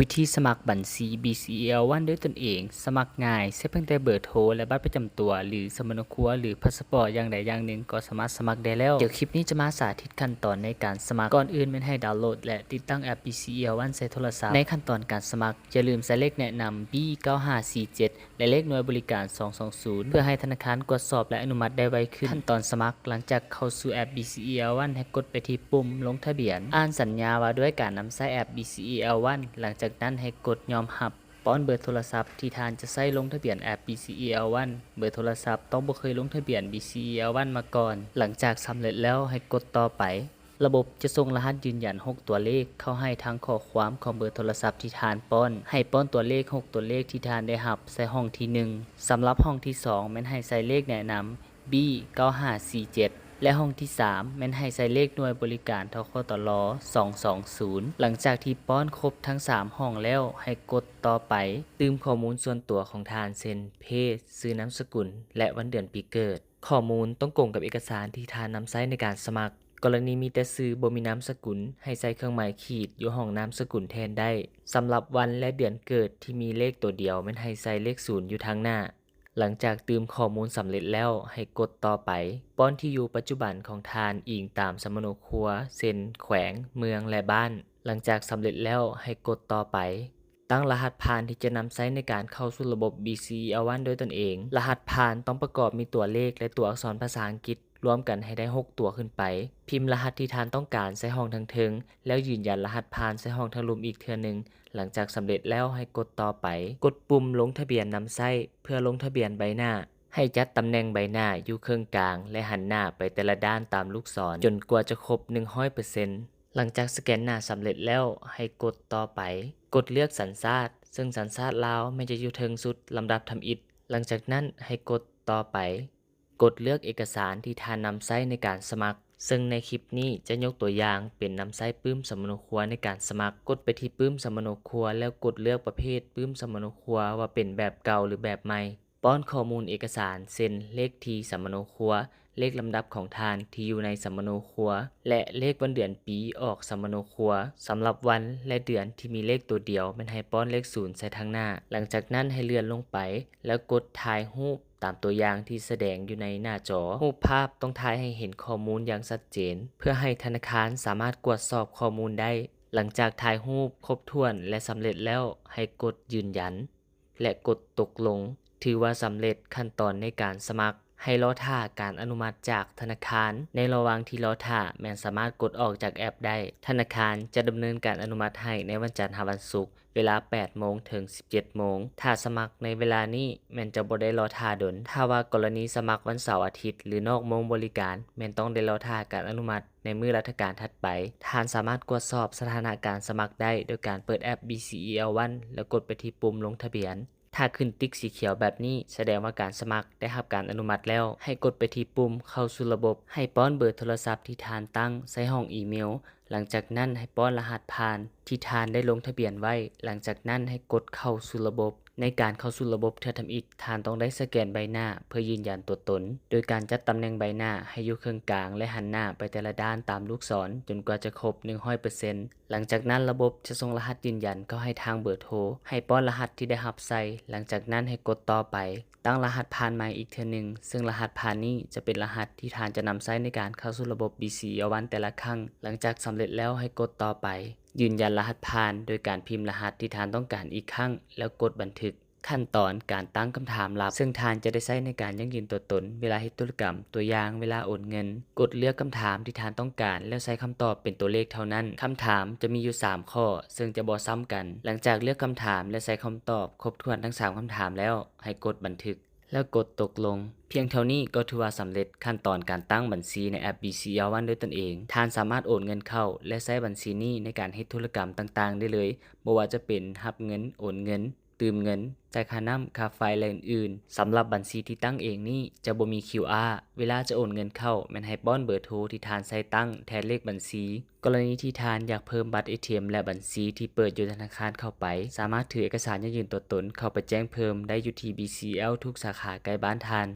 วิธีสมัครบัญชี BCL1 ด้วยตนเอง สมัครง่ายใช้เพียงแต่เบอร์โทรและบัตรประจำตัวหรือสมุดครัวหรือพาสปอร์ตอย่างใดอย่างหนึ่งก็สามารถสมัครได้แล้ว เดี๋ยวคลิปนี้จะมาสาธิตขั้นตอนในการสมัครก่อนอื่นเป็นให้ดาวน์โหลดและติดตั้งแอป BCL1 ใส่โทรศัพท์ในขั้นตอนการสมัครอย่าลืมใส่เลขแนะนำ B9547 และเลขหน่วยบริการ220เพื่อให้ธนาคารตรวจสอบและอนุมัติได้ไวขึ้นขั้นตอนสมัครหลังจากเข้าสู่แอป BCL1 ให้กดไปที่ปุ่มลงทะเบียนอ่านสัญญาว่าด้วยการนำใช้แอป BCL1 หลังจากนั้นให้กดยอมรับป้อนเบอร์โทรศัพท์ที่ท่านจะใช้ลงทะเบียนแอป BCL1 เบอร์โทรศัพท์ต้องบ่เคยลงทะเบียน BCL1 มาก่อนหลังจากสำเร็จแล้วให้กดต่อไประบบจะส่งรหัสยืนยัน6ตัวเลขเข้าให้ทางข้อความของเบอร์โทรศัพท์ที่ท่านป้อนให้ป้อนตัวเลข6ตัวเลขที่ท่านได้รับใส่ห้องที่1สำหรับห้องที่2แม่นให้ใส่เลขแนะนำ B9547และห้องที่3แม่นให้ใส่เลขหน่วยบริการทคตล220หลังจากที่ป้อนครบทั้ง3ห้องแล้วให้กดต่อไปตืมข้อมูลส่วนตัวของท่านเช่นเพศชื่อนามสกุลและวันเดือนปีเกิดข้อมูลต้องตรงกับเอกสารที่ท่านนำใช้ในการสมัครกรณีมีแต่ชื่อบ่มีนามสกุลให้ใส่เครื่องหมายขีดอยู่ห้องนามสกุลแทนได้สำหรับวันและเดือนเกิดที่มีเลขตัวเดียวแม่นให้ใส่เลข0อยู่ทางหน้าหลังจากตืมข้อมูลสำเร็จแล้วให้กดต่อไปป้อนที่อยู่ปัจจุบันของทานอิงตามสำเนาครัวเซ็นแขวงเมืองและบ้านหลังจากสำเร็จแล้วให้กดต่อไปตั้งรหัสผ่านที่จะนำใช้ในการเข้าสู่ระบบ BCL1 โดยตนเองรหัสผ่านต้องประกอบมีตัวเลขและตัวอักษรภาษาอังกฤษรวมกันให้ได้6ตัวขึ้นไปพิมพ์รหัสที่ท่านต้องการใส่ห้องทั้งเทิงแล้วยืนยันรหัสผ่านใส่ห้องทั้งลุมอีกเทื่อนึงหลังจากสำเร็จแล้วให้กดต่อไปกดปุ่มลงทะเบียนนำใช้เพื่อลงทะเบียนใบหน้าให้จัดตำแหน่งใบหน้าอยู่ครึ่งกลางและหันหน้าไปแต่ละด้านตามลูกศรจนกว่าจะครบ 100% หลังจากสแกนหน้าสำเร็จแล้วให้กดต่อไปกดเลือกสัญชาติซึ่งสัญชาติลาวมันจะอยู่เทิงสุดลำดับทำอิฐหลังจากนั้นให้กดต่อไปกดเลือกเอกสารที่ท่านนำใช้ในการสมัครซึ่งในคลิปนี้จะยกตัวอย่างเป็นนำใช้ปื้มสำเนาครัวในการสมัครกดไปที่ปื้มสำเนาครัวแล้วกดเลือกประเภทปื้มสำเนาครัวว่าเป็นแบบเก่าหรือแบบใหม่ป้อนข้อมูลเอกสารเช่นเลขที่สำเนาครัวเลขลำดับของทานที่อยู่ในสำเนาครัวและเลขวันเดือนปีออกสำเนาครัวสำหรับวันและเดือนที่มีเลขตัวเดียวมันให้ป้อนเลข0ใส่ทางหน้าหลังจากนั้นให้เลื่อนลงไปแล้วกดถ่ายรูปตามตัวอย่างที่แสดงอยู่ในหน้าจอรูปภาพต้องถ่ายให้เห็นข้อมูลอย่างชัดเจนเพื่อให้ธนาคารสามารถตรวจสอบข้อมูลได้หลังจากถ่ายรูปครบถ้วนและสำเร็จแล้วให้กดยืนยันและกดตกลงถือว่าสำเร็จขั้นตอนในการสมัครให้รอท่าการอนุมัติจากธนาคารในระหว่างที่รอท่าแม่นสามารถกดออกจากแอปได้ธนาคารจะดำเนินการอนุมัติให้ในวันจันทร์ถึงวันศุกร์เวลา 8 โมงถึง 17 โมงถ้าสมัครในเวลานี้แม่นจะบ่ได้รอท่าดนถ้าว่ากรณีสมัครวันเสาร์อาทิตย์หรือนอกโมงบริการแม่นต้องได้รอท่าการอนุมัติในมื้อราชการถัดไปท่านสามารถตรวจสอบสถานะการสมัครได้โดยการเปิดแอป BCL1 แล้วกดไปที่ปุ่มลงทะเบียนถ้าขึ้นติ๊กสีเขียวแบบนี้แสดงว่าการสมัครได้รับการอนุมัติแล้วให้กดไปที่ปุ่มเข้าสู่ระบบให้ป้อนเบอร์โทรศัพท์ที่ท่านตั้งใส่ห้องอีเมลหลังจากนั้นให้ป้อนรหัสผ่านที่ท่านได้ลงทะเบียนไว้หลังจากนั้นให้กดเข้าสู่ระบบในการเข้าสู่ระบบเทื่อทำอิฐท่านต้องได้สแกนใบหน้าเพื่อยืนยันตัวตนโดยการจัดตำแหน่งใบหน้าให้อยู่ครึ่งกลางและหันหน้าไปแต่ละด้านตามลูกศรจนกว่าจะครบ 100% หลังจากนั้นระบบจะส่งรหัสยืนยันเข้าให้ทางเบอร์โทรให้ป้อนรหัสที่ได้รับใส่หลังจากนั้นให้กดต่อไปตั้งรหัสผ่านใหม่อีกเทื่อนึงซึ่งรหัสผ่านนี้จะเป็นรหัสที่ท่านจะนำใช้ในการเข้าสู่ระบบ BCL1 แต่ละครั้งหลังจากสำเร็จแล้วให้กดต่อไปยืนยันรหัสผ่านโดยการพิมพ์รหัสที่ท่านต้องการอีกครั้งแล้วกดบันทึกขั้นตอนการตั้งคำถามลับซึ่งท่านจะได้ใช้ในการยั่งยืนตัวตนเวลาเฮ็ดธุรกรรมตัวอย่างเวลาโอนเงินกดเลือกคำถามที่ท่านต้องการแล้วใช้คำตอบเป็นตัวเลขเท่านั้นคำถามจะมีอยู่3ข้อซึ่งจะบ่ซ้ำกันหลังจากเลือกคำถามและใช้คำตอบครบถ้วนทั้ง3คำถามแล้วให้กดบันทึกแล้วกดตกลงเพียงเท่านี้ก็ถือว่าสำเร็จขั้นตอนการตั้งบัญชีในแอป BCL1 ด้วยตนเองท่านสามารถโอนเงินเข้าและใช้บัญชีนี้ในการเฮ็ดธุรกรรมต่างๆได้เลยบ่ว่าจะเป็นรับเงินโอนเงินตืมเงินจ่ายค่าน้ำค่าไฟและอื่นๆสำหรับบัญชีที่ตั้งเองนี้จะบ่มี QR เวลาจะโอนเงินเข้าแม่นให้ป้อนเบอร์โทรที่ท่านใช้ตั้งแทนเลขบัญชีกรณีที่ท่านอยากเพิ่มบัตร ATM และบัญชีที่เปิดอยู่ธนาคารเข้าไปสามารถถือเอกสารยืนยันตัวตนเข้าไปแจ้งเพิ่มได้อยู่ที่ BCL ทุกสาขาใกล้บ้านท่าน